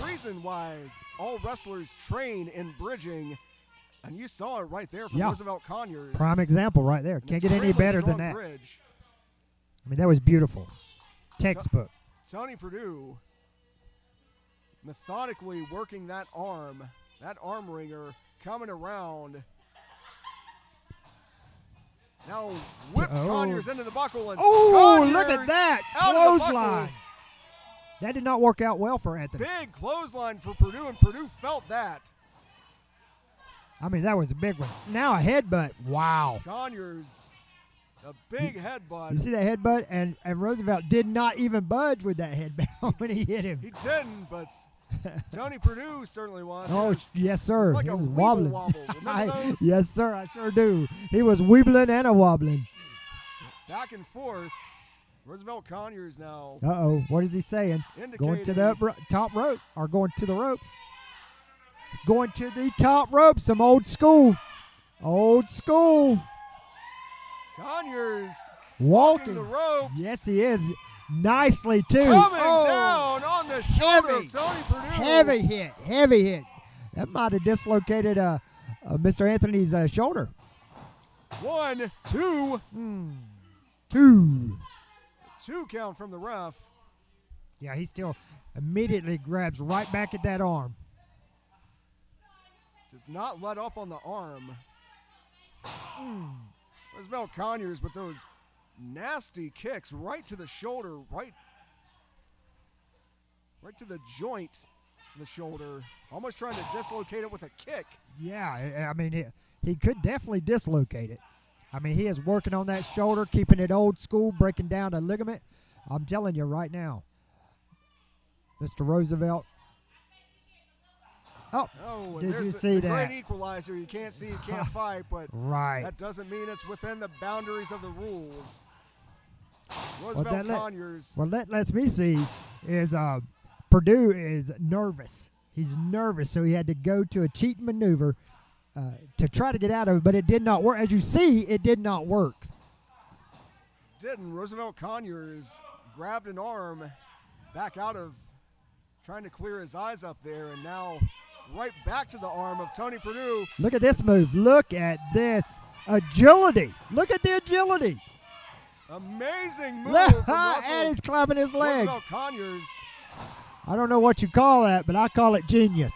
reason why all wrestlers train in bridging, and you saw it right there from Roosevelt Conyers. Prime example right there. Can't get any better than that. Bridge. I mean, that was beautiful. Textbook. Tony Perdue methodically working that arm ringer, coming around. Now whips Conyers into the buckle. And Conyers look at that. Clothesline. That did not work out well for Anthony. Big clothesline for Perdue, and Perdue felt that. I mean, that was a big one. Now a headbutt. Wow. Conyers, a big headbutt. You see that headbutt? And Roosevelt did not even budge with that headbutt when he hit him. He didn't, but Tony Perdue certainly was. Oh, yes, sir. Like he a was wobbling. wobble. Remember those? Yes, sir. I sure do. He was weebling and a wobbling. Back and forth. Roosevelt Conyers now. Uh-oh. What is he saying? Going to the top rope or going to the ropes? Going to the top rope. Some old school. Old school. Conyers walking the ropes. Yes, he is. Nicely, too. Coming down on the shoulder of Tony Perdue. Heavy hit. Heavy hit. That might have dislocated Mr. Anthony's shoulder. 1, 2. 2. 2 count from the ref. Yeah, he still immediately grabs right back at that arm. Does not let up on the arm. Roosevelt Conyers with those nasty kicks right to the shoulder, right to the joint in the shoulder. Almost trying to dislocate it with a kick. Yeah, I mean, he could definitely dislocate it. I mean, he is working on that shoulder, keeping it old school, breaking down the ligament. I'm telling you right now, Mr. Roosevelt. Oh, did you see that? Great equalizer. You can't see, you can't fight, but that doesn't mean it's within the boundaries of the rules. Roosevelt Conyers. What that lets me see is Perdue is nervous. He's nervous, so he had to go to a cheat maneuver to try to get out of it, but it did not work. As you see, it did not work. Didn't. Roosevelt Conyers grabbed an arm back out of trying to clear his eyes up there, and now right back to the arm of Tony Perdue. Look at this move. Look at this agility. Look at the agility. Amazing move from and he's clapping his legs. Roosevelt Conyers. I don't know what you call that, but I call it genius.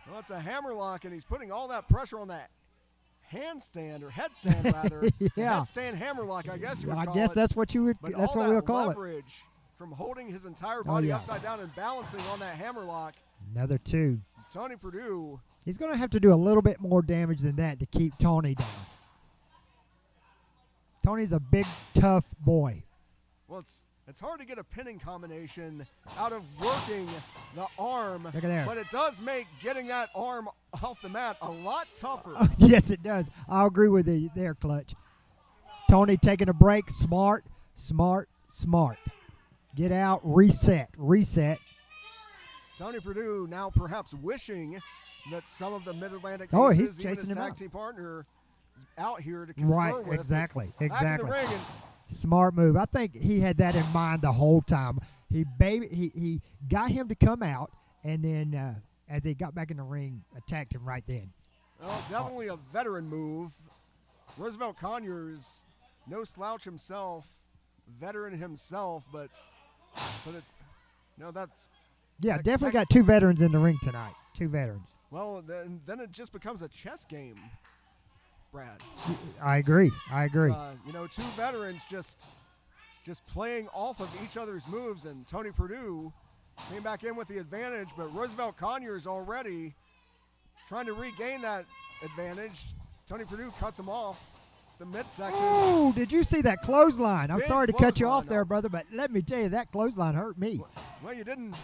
Well, it's a hammerlock, and he's putting all that pressure on that handstand or headstand rather. It's a Yeah. headstand hammerlock, I guess you would I call guess it. that's what you would. But That's all what that we'll call it. leverage from holding his entire body yeah. upside down and balancing on that hammerlock. Another 2. Tony Perdue. He's going to have to do a little bit more damage than that to keep Tony down. Tony's a big, tough boy. Well, it's hard to get a pinning combination out of working the arm. Look at there. But it does make getting that arm off the mat a lot tougher. Yes, it does. I'll agree with you there, Clutch. Tony taking a break. Smart, smart, smart. Get out, reset, reset. Tony Perdue now perhaps wishing that some of the Mid-Atlantic Oh, aces, he's even chasing his him tag out. team partner, is out here to confer Right, with. exactly, Back in exactly. the ring and Smart move. I think he had that in mind the whole time. He got him to come out, and then as he got back in the ring, attacked him right then. well, definitely a veteran move. Roosevelt Conyers, no slouch himself, veteran himself, but that's Yeah, that- definitely that- got 2 veterans in the ring tonight. 2 veterans. well. Then it just becomes a chess game, Brad. I agree. I agree. 2 veterans just playing off of each other's moves, and Tony Perdue came back in with the advantage, but Roosevelt Conyers already trying to regain that advantage. Tony Perdue cuts him off the midsection. Oh, did you see that clothesline? I'm Big sorry to cut you clothesline, off there, though. brother, but let me tell you, that clothesline hurt me. Well, you didn't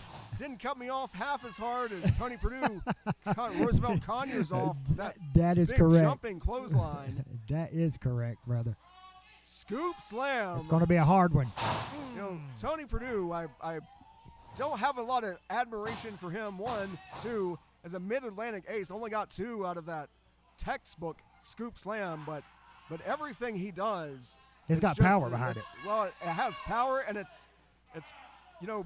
cut me off half as hard as Tony Perdue cut Roosevelt Conyers off. That is big correct. jumping clothesline. That is correct, brother. Scoop slam. It's going to be a hard one. Tony Perdue, I don't have a lot of admiration for him. 1, 2, as a Mid-Atlantic ace, only got 2 out of that textbook scoop slam, but everything he does, He's is got just- power behind it's- it. Well, it has power, and it's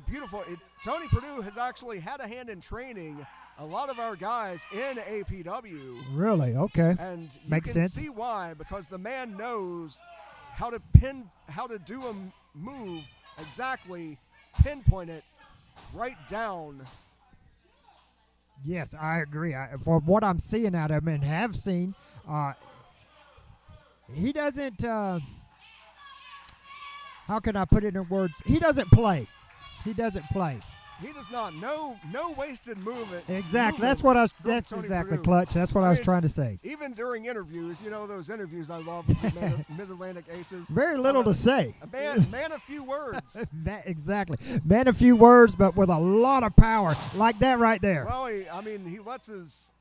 beautiful. Tony Perdue has actually had a hand in training a lot of our guys in APW. Really? Okay. And you Makes can sense. see why, because the man knows how to do a move exactly, pinpoint it right down. Yes, I agree. For what I'm seeing out of him and have seen, he doesn't, how can I put it in words? He doesn't play. He doesn't play. He does not. No wasted movement. Exactly. That's what I was. from That's Tony exactly Perdue. Clutch. That's what I was trying to say. Even during interviews, those interviews I love with the Mid-Atlantic Aces. Very little to say. A man of few words. Exactly. Man, a few words, but with a lot of power, like that right there. Well, he lets his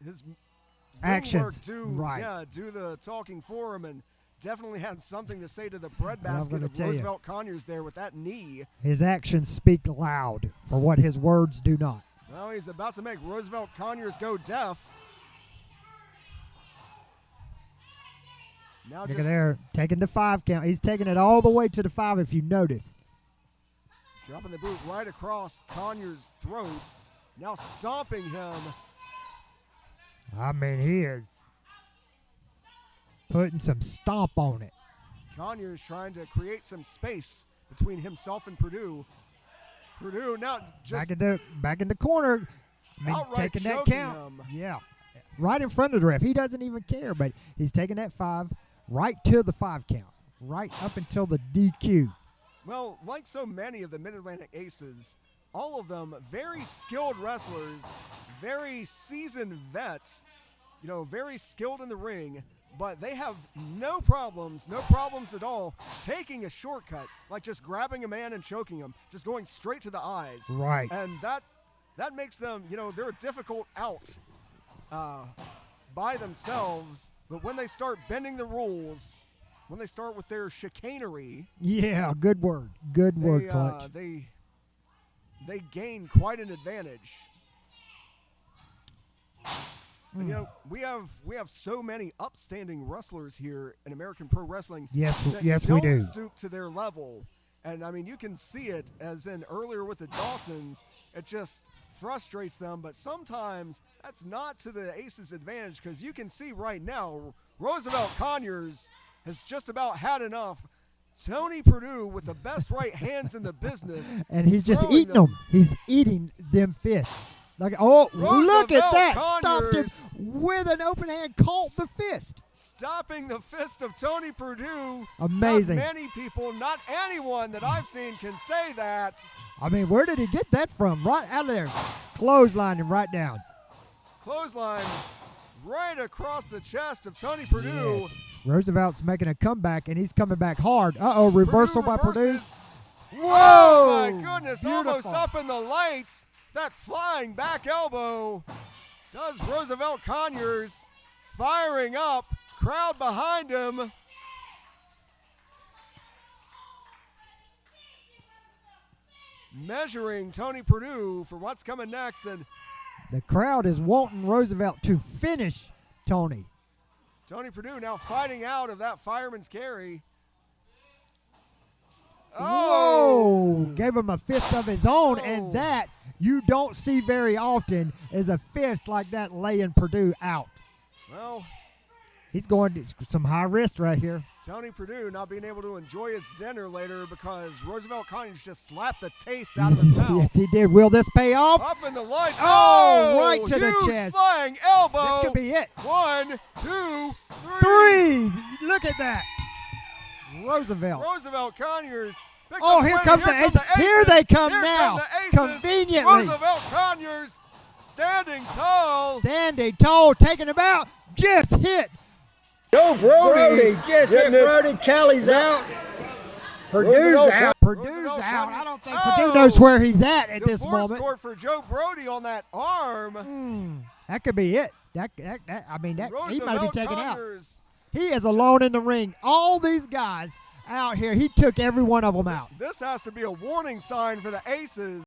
Actions. do the talking for him, and definitely had something to say to the breadbasket gonna of tell you. Roosevelt Conyers there with that knee. His actions speak loud for what his words do not. Well, he's about to make Roosevelt Conyers go deaf. Now Look at there, taking the 5 count. He's taking it all the way to the 5 if you notice. dropping the boot right across Conyers' throat. Now stomping him. I mean, he is putting some stomp on it. Conyers trying to create some space between himself and Perdue. Perdue now just back in the corner. I mean, outright taking that choking count. him. Yeah, right in front of the ref. He doesn't even care, but he's taking that 5 right to the 5 count, right up until the DQ. Well, like so many of the Mid-Atlantic Aces, all of them very skilled wrestlers, very seasoned vets, very skilled in the ring, but they have no problems at all taking a shortcut, like just grabbing a man and choking him, just going straight to the eyes. Right. And that makes them, they're a difficult out by themselves, but when they start bending the rules, when they start with their chicanery, Yeah, good word. Good word, Clutch. they gain quite an advantage. And, we have so many upstanding wrestlers here in American Pro Wrestling. Yes, that yes, don't we do. stoop to their level, and I mean you can see it as in earlier with the Dawsons. It just frustrates them, but sometimes that's not to the Aces' advantage because you can see right now Roosevelt Conyers has just about had enough. Tony Perdue with the best right hands in the business. And he's just throwing eating them. He's eating them fists. Look at Roosevelt that. Stopped him Conyers. with an open hand, caught the fist. Stopping the fist of Tony Purdue. Amazing. Not many people, not anyone that I've seen can say that. I mean, where did he get that from? Right out of there. Clotheslined him right down. Clothesline right across the chest of Tony Purdue. Yes. Roosevelt's making a comeback, and he's coming back hard. Uh-oh, reversal by Purdue. reverses. Whoa! Oh, my goodness, Beautiful. almost up in the lights. That flying back elbow does Roosevelt Conyers. Firing up, crowd behind him. Measuring Tony Purdue for what's coming next. And The crowd is wanting Roosevelt to finish Tony. Tony Purdue now fighting out of that fireman's carry. Whoa! Gave him a fist of his own, and that you don't see very often is a fist like that laying Purdue out. Well, he's going to some high risk right here. Tony Purdue not being able to enjoy his dinner later because Roosevelt Conyers just slapped the taste out of his mouth. Yes, he did. Will this pay off? Up in the lights. Oh, right to the huge chest. Flying elbow. This could be it. 1, 2, 3. 3. Look at that. Roosevelt. Roosevelt Conyers. picks Oh, up here swing. comes the aces. Here they come Here now. come the aces. Conveniently. Roosevelt Conyers standing tall. Standing tall, taking him out. Just hit. Joe Brody. Just hit getting it. Brody. Kelly's out. Purdue's Roosevelt out. Purdue's Roosevelt out. Conyers. I don't think Purdue knows where he's at Divorce this moment. court for Joe Brody on that arm. That could be it. I mean, he might be taken out. Conyers. He is alone in the ring. All these guys out here, he took every one of them out. This has to be a warning sign for the aces.